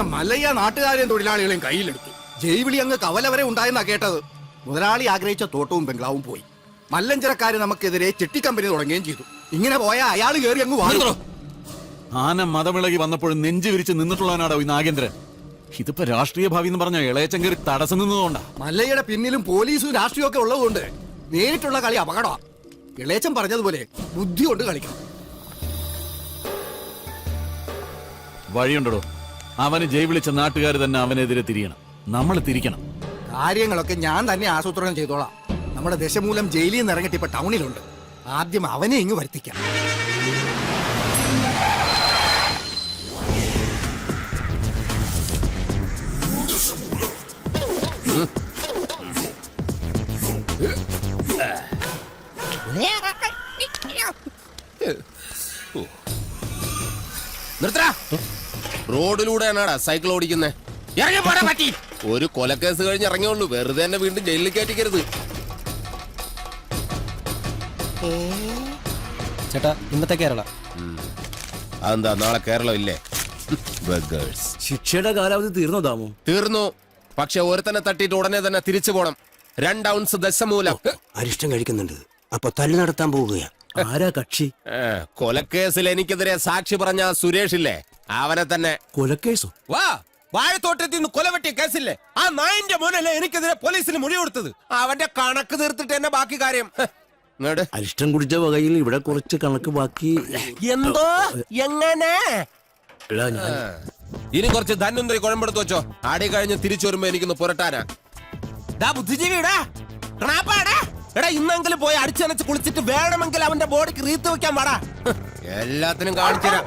അങ്ങനെ മല്ലയ്യ നാട്ടുകാരെയും തൊഴിലാളികളെയും കയ്യിലെടുത്തു. ജൈവിളി അങ്ങ് കവല വരെ ഉണ്ടായെന്നാ കേട്ടത്. മുതലാളി ആഗ്രഹിച്ച തോട്ടവും ബംഗ്ലാവും പോയി. മല്ലഞ്ചരക്കാര് നമുക്കെതിരെ ചെട്ടി കമ്പനി തുടങ്ങുകയും ചെയ്തു. ഇങ്ങനെ പോയാൽ അയാൾ കയറി അങ്ങ് വാങ്ങുന്നു. ആന മതമിളകി വന്നപ്പോഴും നെഞ്ചു വിരിച്ച് നിന്നിട്ടുള്ളവനാടോ ഈ നാഗേന്ദ്രൻ. ഇതിപ്പോ രാഷ്ട്രീയ ഭാവി എന്ന് പറഞ്ഞ ഇളയച്ചൻ കയറി തടസ്സം നിന്നതുകൊണ്ടാ. മല്ലയ്യയുടെ പിന്നിലും പോലീസും രാഷ്ട്രീയം ഒക്കെ ഉള്ളതുകൊണ്ട് നേരിട്ടുള്ള കളി അപകടമാണ്. ഇളയച്ചൻ പറഞ്ഞതുപോലെ ബുദ്ധി കൊണ്ട് കളിക്കണം. വഴിയുണ്ടോ? അവന് ജയ് വിളിച്ച നാട്ടുകാർ തന്നെ അവനെതിരെ തിരിയണം. നമ്മൾ തിരിക്കണം. കാര്യങ്ങളൊക്കെ ഞാൻ തന്നെ ആസൂത്രണം ചെയ്തോളാം. നമ്മുടെ ദശമൂലം ജയിലിൽ നിന്ന് ഇറങ്ങിട്ട് ഇപ്പൊ ടൗണിലുണ്ട്. ആദ്യം അവനെ ഇങ്ങ് വരുത്തിക്കാം. റോഡിലൂടെയാണാടാ സൈക്കിൾ ഓടിക്കുന്നേ. ഇറങ്ങി പോടാ പറ്റി. ഒരു കൊലക്കേസ് കഴിഞ്ഞ് ഇറങ്ങിയുള്ളൂ. വെറുതെ തന്നെ വീണ്ടും ജയിലിൽ കയറ്റിക്കരുത്. ചേട്ടാ, ഇന്നത്തെ കേരള അതെന്താ നാളെ കേരളം ഇല്ലേ? ശിക്ഷയുടെ കാലാവധി തീർന്നോ ദാമു? തീർന്നു. പക്ഷെ ഒരുത്തനെ തട്ടിയിട്ട് ഉടനെ തന്നെ തിരിച്ചു പോണം. 2 ഔൺസ് ദശമൂലം. അരിഷ്ടം കഴിക്കുന്നുണ്ട്. അപ്പൊ തല്ലു നടത്താൻ പോവുകയാ. ആരാ കക്ഷി? കൊലക്കേസിൽ എനിക്കെതിരെ സാക്ഷി പറഞ്ഞ സുരേഷ് ഇല്ലേ, അവനെ തന്നെ. കൊലക്കേസോ? വാ, വാഴത്തോട്ടത്തിൽ നിന്ന് കൊലവെട്ടിയ കേസില്ലേ, ആ നായിന്റെ മോനല്ലേ എനിക്കെതിരെ പോലീസിന് മൊഴി കൊടുത്തത്. അവന്റെ കണക്ക് തീർത്തിട്ട് തന്നെ ബാക്കി കാര്യം. അരിഷ്ടം കുടിച്ച വകയിൽ ഇവിടെ കുറച്ച് കണക്ക് ബാക്കി. എന്തോ എങ്ങനെ? ഞാൻ ഇനി കുറച്ച് ധന്വന്തരി കുഴമ്പെടുത്ത് വെച്ചോ. ആടി കഴിഞ്ഞ് തിരിച്ചു വരുമ്പോ എനിക്കൊന്ന് പുരട്ടാനാ. ബുദ്ധിജീവിടാ എടാ, ഇന്നെങ്കിലും പോയി അടിച്ചനച്ച് കുളിച്ചിട്ട് വേണമെങ്കിൽ അവന്റെ ബോഡിക്ക് റീത്ത് വെക്കാൻ പാടാ. എല്ലാത്തിനും കാണിച്ചുതരാം.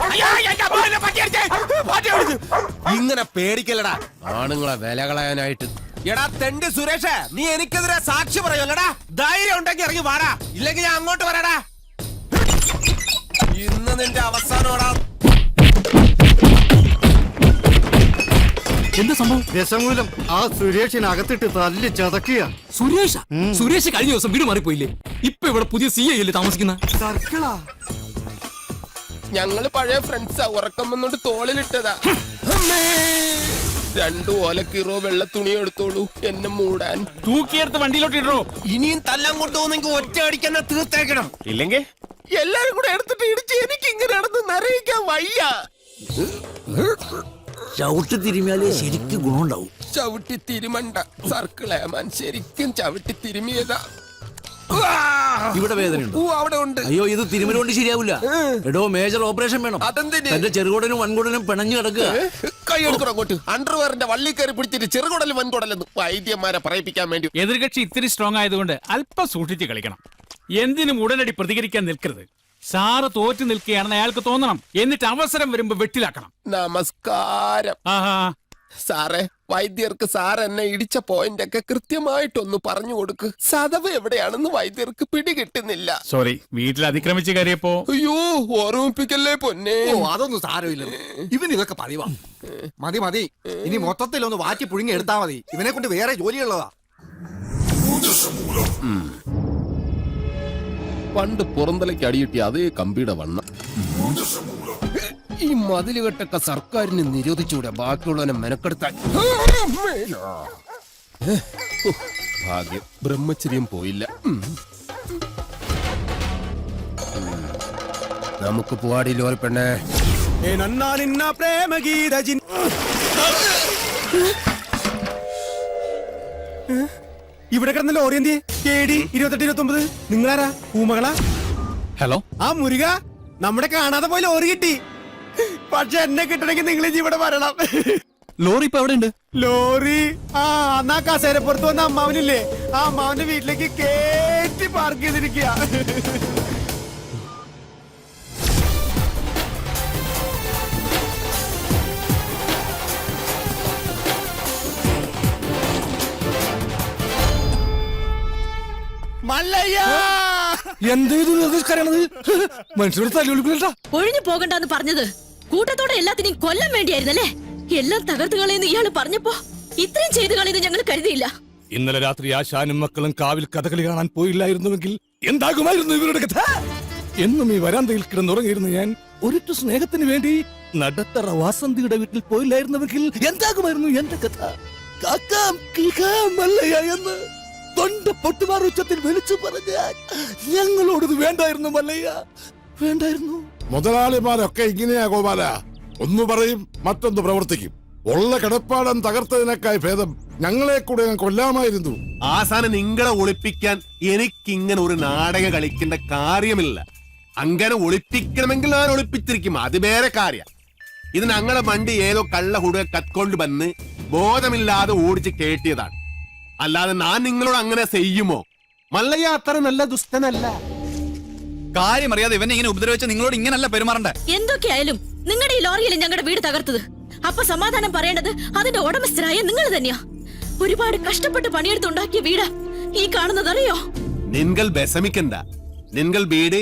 ഇങ്ങനെ പേടിക്കല്ലടാ ആണുങ്ങളെ വില കളയാനായിട്ട്. എടാ തെണ്ടി സുരേഷ്, നീ എനിക്കെതിരെ സാക്ഷി പറയുമല്ലടാ. ധൈര്യം ഉണ്ടെങ്കിൽ ഇറങ്ങി വാടാ, ഇല്ലെങ്കിൽ ഞാൻ അങ്ങോട്ട് വരാടാ. ഇന്ന് നിന്റെ അവസാനോടാ. എന്താ സംഭവം? ദശമൂലം ആ സുരേഷിനകത്തിട്ട് തല്ലി ചതക്കുക. സുരേഷ് കഴിഞ്ഞ ദിവസം വീട് മാറിപ്പോയില്ലേ? ഇപ്പൊ ഇവിടെ പുതിയ CI അല്ലേ താമസിക്കുന്ന? സർക്കിളാ. ഞങ്ങള് പഴയ ഫ്രണ്ട്സാ. ഉറക്കം വന്നോണ്ട് തോളിലിട്ടതാ. 2 ഓലക്കീറോ വെള്ള തുണി എടുത്തോളൂ എന്നെ മൂടാൻ. തൂക്കിയെടുത്ത് വണ്ടിയിലോട്ട് ഇടോ. ഇനിയും തല്ലാൻ കൊണ്ടുപോകുന്നെങ്കിൽ ഒറ്റ അടിക്കാൻ തീർത്തേക്കണം. ഇല്ലെങ്കിൽ എല്ലാരും കൂടെ എടുത്തിട്ട് ഇടിച്ച് എനിക്ക് ഇങ്ങനെ നടന്ന് നിറയിക്കാൻ വയ്യ. ചവിട്ടി തിരുമിയാലേ ശരിക്കും ഗുണമുണ്ടാവും. ചവിട്ടി തിരുമണ്ട സർക്കിളേമാൻ, ശരിക്കും ചവിട്ടി തിരുമിയതാ. ഇവിടെ വേദനയുണ്ട്. അവിടെ ഉണ്ട്. അയ്യോ, ഇത് തിരുമല കൊണ്ട് ശരിയാവില്ല. എടോ, മേജർ ഓപ്പറേഷൻ വേണം. അതെന്തിന്? എന്റെ ചെറുകുടനും വൻകുടനും പിണഞ്ഞു കിടക്കുക. കൈ എടുക്കണം അങ്ങോട്ട്. അണ്ടർവെയറിന്റെ വള്ളി കയറി പിടിച്ചിട്ട് ചെറുകുടലും വൻകുടലെന്ന് വൈദ്യന്മാരെ പറയിപ്പിക്കാൻ വേണ്ടി. എതിർകക്ഷി ഇത്തിരി സ്ട്രോങ് ആയതുകൊണ്ട് അല്പം സൂക്ഷിച്ച് കളിക്കണം. എന്തിനും ഉടനടി പ്രതികരിക്കാൻ നിൽക്കരുത്. സാറ് തോറ്റു നിൽക്കുകയാണെന്ന് അയാൾക്ക് തോന്നണം. എന്നിട്ട് അവസരം വരുമ്പോ വെട്ടിലാക്കണം. നമസ്കാരം സാറേ. വൈദ്യർക്ക് സാർ എന്നെ ഇടിച്ച പോയിന്റ് ഒക്കെ കൃത്യമായിട്ടൊന്ന് പറഞ്ഞു കൊടുക്ക്. സദവ് എവിടെയാണെന്ന് വൈദ്യർക്ക് പിടികിട്ടുന്നില്ല. സോറി, വീട്ടിൽ അതിക്രമിച്ച് കയറിയപ്പോ. അയ്യോ, ഓർമ്മിപ്പിക്കല്ലേ പൊന്നെ. അതൊന്നും സാരമില്ല. ഇവൻ ഇതൊക്കെ പതിവാ. മതി. ഇനി മൊത്തത്തിലൊന്ന് വാറ്റി പുഴുങ്ങി എടുത്താ മതി. ഇവനെ കൊണ്ട് വേറെ ജോലിയുള്ളതാ. പണ്ട് പുറന്തലയ്ക്ക് അടിയിട്ടി അതേ കമ്പിയുടെ വണ്ണ. ഈ മതിലുകെട്ടൊക്കെ സർക്കാരിന് നിരോധിച്ചൂടെ ബാക്കിയുള്ളവനെ മെനക്കെടുത്താൻ. ഭാഗ്യം, ബ്രഹ്മചര്യം പോയില്ല. നമുക്ക് പോവാടി ലോൽ പെണ്ണേ. ഇവിടെ കിടന്ന ലോറി എന്തിയെ? KD 2829. നിങ്ങളാരാ? ഊമകളാ? ഹലോ, ആ മുരുക, നമ്മുടെ കാണാതെ പോയി ലോറി കിട്ടി. പക്ഷെ എന്നെ കിട്ടണമെങ്കിൽ നിങ്ങൾ ഇവിടെ വരണം. ലോറി ഇപ്പൊ എവിടെ ഉണ്ട്? ലോറി എന്നാ കസേരപ്പുറത്ത് വന്ന അമ്മാവനില്ലേ, ആ അമ്മാവന്റെ വീട്ടിലേക്ക് കേറ്റി പാർക്ക് ചെയ്തിരിക്കുക. മനുഷ്യരുടെ തല്ലുകൊടുക്കില്ല. ഒഴിഞ്ഞു പോകണ്ടെന്ന് പറഞ്ഞത് കൂട്ടത്തോടെ എല്ലാത്തിനെയും കൊല്ലാൻ വേണ്ടിയായിരുന്നല്ലേ? എല്ലാം തകർത്ത് കളയുന്ന ഇയാള് പറഞ്ഞപ്പോ ഇത്രയും ചെയ്തു കളയുന്ന ഞങ്ങൾ കരുതിയില്ല. ഇന്നലെ രാത്രി ആശാനും മക്കളും കാവിൽ കഥകളി കാണാൻ പോയില്ലായിരുന്നുവെങ്കിൽ എന്താകുമായിരുന്നു ഇവരുടെ കഥ? എന്നും ഈ വരാന്തയിൽ കിടന്നുറങ്ങിയിരുന്നു ഞാൻ. ഒരിറ്റു സ്നേഹത്തിന് വേണ്ടി നടത്തറ വാസന്തിയുടെ വീട്ടിൽ പോയില്ലായിരുന്നുവെങ്കിൽ എന്താകുമായിരുന്നു എന്റെ കഥ? കാക്കാം കിളിക്കാം മല്ലയ്യ എന്ന് തൊണ്ട പൊട്ടുമാർ ഉച്ചത്തിൽ വിളിച്ചു പറഞ്ഞാൽ ഞങ്ങളോടത് വേണ്ടായിരുന്നു മല്ലയ്യ, വേണ്ടായിരുന്നു. മുതലാളിമാരൊക്കെ ഇങ്ങനെയാ ഗോപാല, ഒന്ന് പറയും മറ്റൊന്ന് പ്രവർത്തിക്കും. ഉള്ള കിടപ്പാടം തകർത്തതിനേക്കായി ഭേദം ഞങ്ങളെ കൂടെ ഞാൻ കൊല്ലാമായിരുന്നു. ആസാനം നിങ്ങളെ ഒളിപ്പിക്കാൻ എനിക്കിങ്ങനെ ഒരു നാടകം കളിക്കേണ്ട കാര്യമില്ല. അങ്ങനെ ഒളിപ്പിക്കണമെങ്കിൽ ഞാൻ ഒളിപ്പിച്ചിരിക്കും, അത് വേറെ കാര്യം. ഇത് ഞങ്ങളെ വണ്ടി ഏതോ കള്ള ഹുടുക കത്കൊണ്ട് വന്ന് ബോധമില്ലാതെ ഓടിച്ച് കേട്ടിയതാണ്. അല്ലാതെ ഞാൻ നിങ്ങളോട് അങ്ങനെ ചെയ്യുമോ? മല്ലയ്യ അത്ര നല്ല ദുഷ്ടനല്ല. കാര്യം അറിയാതെ ഇവനെ ഇങ്ങനെ ഉപദ്രവിച്ച നിങ്ങളോട് ഇങ്ങനല്ല പെരുമാറണ്ടേ. എന്തൊക്കെയായാലും നിങ്ങളുടെ ഈ ലോറിയിൽ ഞങ്ങളുടെ വീട് തകർത്തത്. അപ്പൊ സമാധാനം പറയേണ്ടത് അതിന്റെ ഉടമസ്ഥരായ നിങ്ങൾ തന്നെയാ. ഒരുപാട് കഷ്ടപ്പെട്ട് പണിയെടുത്തുണ്ടാക്കിയ വീട് ഈ കാണുന്നതറിയോ? നിങ്ങൾ വിഷമിക്കണ്ട, നിങ്ങൾ വീട്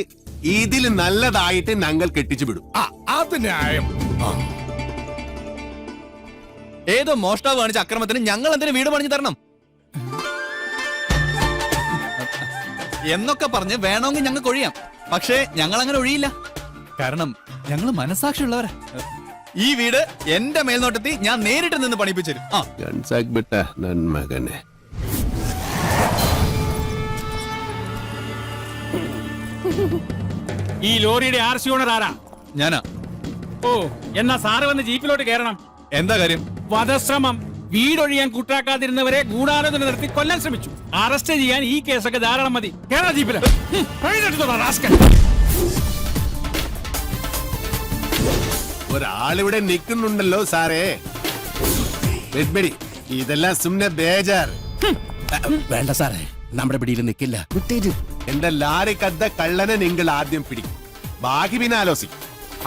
ഇതിൽ നല്ലതായിട്ട് ഞങ്ങൾ കെട്ടിച്ചു വിടും. അത് ന്യായം. ഏതോ മോഷ്ടാവ് കാണിച്ച അക്രമത്തിന് ഞങ്ങൾ എന്തിനു വീട് പണിഞ്ഞു തരണം എന്നൊക്കെ പറഞ്ഞ് വേണമെങ്കിൽ ഞങ്ങൾക്ക് ഒഴിയാം. പക്ഷേ ഞങ്ങൾ അങ്ങനെ ഒഴിയില്ല. കാരണം ഞങ്ങൾ മനസാക്ഷിയുള്ളവരാ. ഈ വീട് എന്റെ മേൽനോട്ടത്തിൽ ഞാൻ നേരിട്ട് നിന്ന് പണിപ്പിച്ചു തരും. മകനെ ഈ ലോറിയുടെ RC ഓണർ ആരാ? ഞാനാ. ഓ, എന്നാ സാറ് വന്ന് ജീപ്പിലോട്ട് കയറണം. എന്താ കാര്യം? വധശ്രമം. വീടൊഴിയാൻ കൂട്ടാക്കാതിരുന്നവരെ ഗൂഢാലോചന നടത്തി കൊല്ലാൻ ശ്രമിച്ചു. അറസ്റ്റ് ചെയ്യാൻ ഈ കേസൊക്കെ ധാരാളം മതി. കേരള ജീപ്പില് ഒരാളിവിടെ നിൽക്കുന്നുണ്ടല്ലോ സാറേ. വെഡ്ബെടി, ഇതെല്ലാം സുമ്നെ ബേജാർ. വേണ്ട സാറേ, നമ്മുടെ പിടിയിൽ നിൽക്കില്ല. എന്റെ ലാരി കദ്ദ കള്ളനെ നിങ്ങൾ ആദ്യം പിടിക്കും, ബാക്കി പിന്നെ ആലോചിക്കും.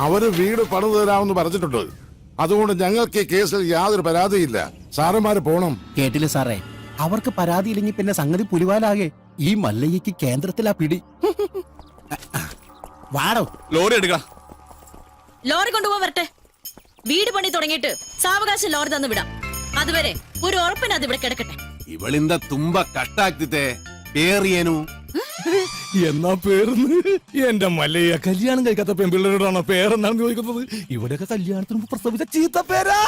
അവര് വീട് പണിതു തരാമെന്ന് പറഞ്ഞിട്ടുണ്ട്. അതുകൊണ്ട് ഞങ്ങൾക്ക് ഈ കേസിൽ യാതൊരു പരാതിയില്ല. സാറന്മാര് പോണം. കേട്ടില്ല സാറേ, അവർക്ക് പരാതിയില്ലെങ്കിൽ പിന്നെ സംഗതി പുലിവാലാകെ. ഈ മല്ലയ്യക്ക് കേന്ദ്രത്തിലാ പിടി. വാടോ ലോറി എടുക്ക. ലോറി കൊണ്ടുപോകാൻ വരട്ടെ. വീട് പണി തുടങ്ങിയിട്ട് സാവകാശം ലോറി തന്നു വിടാം. അതുവരെ ഒരു ഉറപ്പിന് അത് ഇവിടെ കിടക്കട്ടെ. ഇവളിന്ത തുമ്പ കഷ്ടാക്കിത്തെ പേറിയേനു. എന്നാ പേരെന്ന് എന്റെ മല്ലയ്യ കല്യാണം കഴിക്കാത്ത പെൺപിള്ളേരോടാണോ പേരെന്നാണ് ചോദിക്കുന്നത്? ഇവിടെയൊക്കെ കല്യാണത്തിന് മുമ്പ് പ്രസവിച്ച ചീത്ത പേരാ.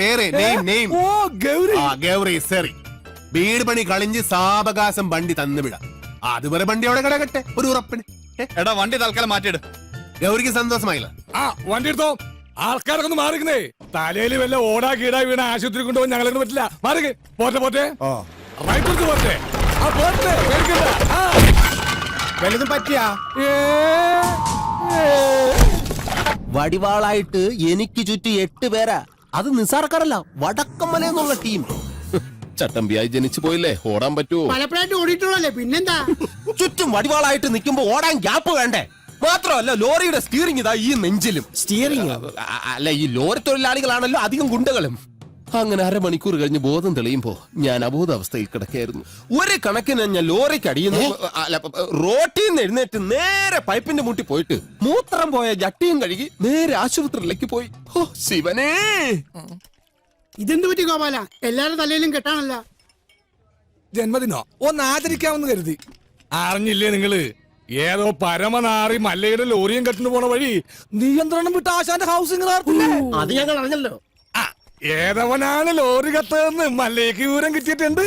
പേര് നെയിം. ഓ ഗൗരി. ഗൗരി സരി. വീട് പണി കളിഞ്ഞ് സാവകാശം വണ്ടി തന്നുവിടാം. അതുവരെ വണ്ടി അവിടെ കിടക്കട്ടെ, ഒരു ഉറപ്പിന്. എടാ വണ്ടി തൽക്കാലം മാറ്റിയിട്. ഗൗരിക്ക് സന്തോഷമായില്ല. വണ്ടി എടുത്തോ. ആൾക്കാരൊക്കെ ഒന്ന് മാറിക്കുന്നേ. തലയിൽ വല്ല ഓടാ കീടാ വീണ ആശുപത്രി കൊണ്ടുപോകാൻ ഞങ്ങളെ പറ്റില്ല. മാറുക. പോട്ടെ പോട്ടെ. വലുതും പറ്റിയാ? വടിവാളായിട്ട് എനിക്ക് ചുറ്റും 8 പേരാ. അത് നിസാർക്കാരല്ല, വടക്കമ്മല എന്നുള്ള ടീം. ചട്ടമ്പിയായി ജനിച്ചു പോയില്ലേ, ഓടാൻ പറ്റുമോ? പലപ്പോഴായിട്ട് ഓടിയിട്ടുള്ളല്ലേ, പിന്നെന്താ? ചുറ്റും വടിവാളായിട്ട് നിൽക്കുമ്പോ ഓടാൻ ഗ്യാപ്പ് വേണ്ടേ? മാത്രമല്ല ലോറിയുടെ സ്റ്റിയറിംഗ് ഇതാ ഈ നെഞ്ചിലും. സ്റ്റിയറിംഗ് അല്ല, ഈ ലോറി തൊഴിലാളികളാണല്ലോ അധികം ഗുണ്ടകളും. അങ്ങനെ അരമണിക്കൂർ കഴിഞ്ഞ് ബോധം തെളിയുമ്പോ ഞാൻ അബോധാവസ്ഥയിൽ കിടക്കായിരുന്നു. ഒരു കണക്കിന് ഞാൻ ലോറിക്ക് അടിയുന്നു. റോട്ടിൽ നിന്ന് എഴുന്നേറ്റ് നേരെ പൈപ്പിന്റെ മുട്ടി പോയിട്ട് മൂത്രം പോയ ജട്ടിയും കഴുകി നേരെ ആശുപത്രിയിലേക്ക് പോയി. ഓ ശിവനേ, ഇതെന്ത് പറ്റി ഗോപാല? എല്ലാരും തലയിലും കെട്ടാണല്ല. ജന്മദിനോ ഒന്ന് ആചരിക്കാമെന്ന് കരുതി. അറിഞ്ഞില്ലേ നിങ്ങള്? ഏതോ പരമനാറി മല്ലയുടെ ലോറിയും കെട്ടിന് പോണ വഴി നിയന്ത്രണം വിട്ട ആശാന്റെ ഹൗസിംഗ് അത് ഞങ്ങൾ അറിഞ്ഞല്ലോ. ഏതവനാണ് ലോറി കത്തതെന്ന് മല്ലയ്ക്ക് വിവരം കിട്ടിയിട്ടുണ്ട്.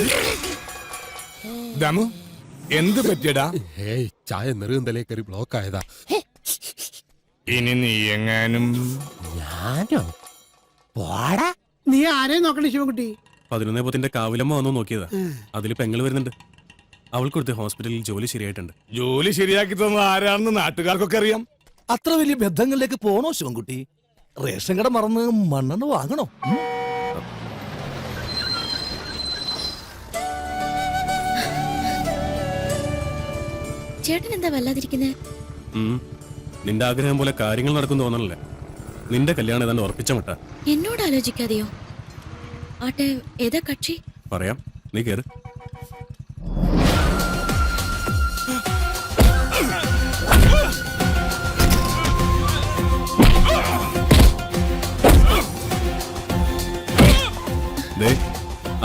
ദമു എന്ത് പറ്റിയടാ? ചായ നെറുകന്തലേ കയറി ബ്ലോക്ക് ആയതാ. ഇനി നീ എങ്ങാനും ഞാനോ? പോടാ. നീ ആരെയും നോക്കണേ ശിവൻകുട്ടി? 11 കാവിലമ്മ വന്നു നോക്കിയതാ. അതിൽ പെങ്ങള് വരുന്നുണ്ട്. അവൾക്ക് കൊടുത്ത് ഹോസ്പിറ്റലിൽ ജോലി ശരിയായിട്ടുണ്ട്. ജോലി ശരിയാക്കി തന്നത് ആരാണെന്ന് നാട്ടുകാർക്കൊക്കെ അറിയാം. അത്ര വലിയ ബന്ധങ്ങളിലേക്ക് പോണോ ശിവൻകുട്ടി? റേഷൻ കട മറന്ന് മണ്ണെണ്ണ വാങ്ങണോ? ചേട്ടൻ എന്താ വല്ലാതിരിക്കുന്നേ? നിന്റെ ആഗ്രഹം പോലെ കാര്യങ്ങൾ നടക്കും തോന്നണല്ലേ? നിന്റെ കല്യാണം ഏതാണ്ട് ഉറപ്പിച്ച മട്ട. എന്നോട് ആലോചിക്കാതെയോ? ആട്ടെ, ഏതാ കക്ഷി? പറയാം, നീ കേറ്.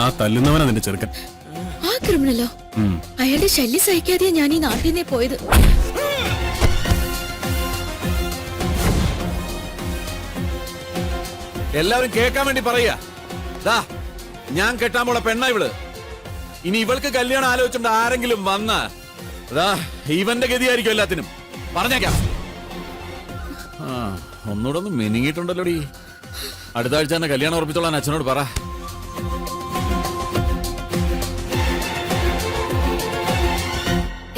ആ തല്ലുന്നവനാ നിന്റെ ചെറുക്കൻ. ആ ക്രിമിനലോ? അയാളുടെ ശല്യം സഹിക്കാതെ ഞാൻ ഈ നാട്ടിൽ നിന്നേ പോയത്. എല്ലാവരും കേൾക്കാൻ വേണ്ടി പറയാ. ദാ ഞാൻ കെട്ടാൻ പോള പെണ്ണ ഇവള്. ഇനി ഇവൾക്ക് കല്യാണം ആലോചിച്ചുകൊണ്ട് ആരെങ്കിലും വന്ന ഇവന്റെ ഗതിയായിരിക്കും എല്ലാത്തിനും. പറഞ്ഞേക്കാം. ഒന്നുകൂടെ ഒന്ന് മെനിങ്ങിയിട്ടുണ്ടല്ലോടി. അടുത്ത ആഴ്ച തന്നെ കല്യാണം ഉറപ്പിച്ചോളാൻ അച്ഛനോട് പറ.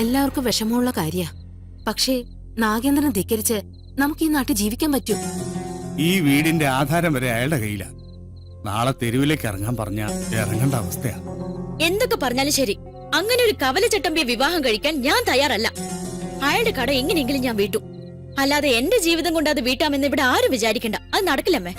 എല്ലാവർക്കും വിഷമമുള്ള കാര്യ. പക്ഷേ നാഗേന്ദ്രനെ ധിക്കരിച്ച് നമുക്ക് ഈ നാട്ടിൽ ജീവിക്കാൻ പറ്റൂ? ഈ വീടിന്റെ ആധാരം വരെ അയാളുടെ കയ്യിലാ. നാളെ തെരുവിലേക്ക് ഇറങ്ങാൻ പറഞ്ഞ ഇറങ്ങേണ്ട അവസ്ഥയാ. എന്തൊക്കെ പറഞ്ഞാലും ശരി, അങ്ങനെ ഒരു കവലച്ചട്ടമ്പിയെ വിവാഹം കഴിക്കാൻ ഞാൻ തയ്യാറല്ല. അയാളുടെ കട എങ്ങനെയെങ്കിലും ഞാൻ വീട്ടും. അല്ലാതെ എന്റെ ജീവിതം കൊണ്ട് അത് വീട്ടാമെന്ന് ഇവിടെ ആരും വിചാരിക്കണ്ട. അത് നടക്കില്ലമ്മേ.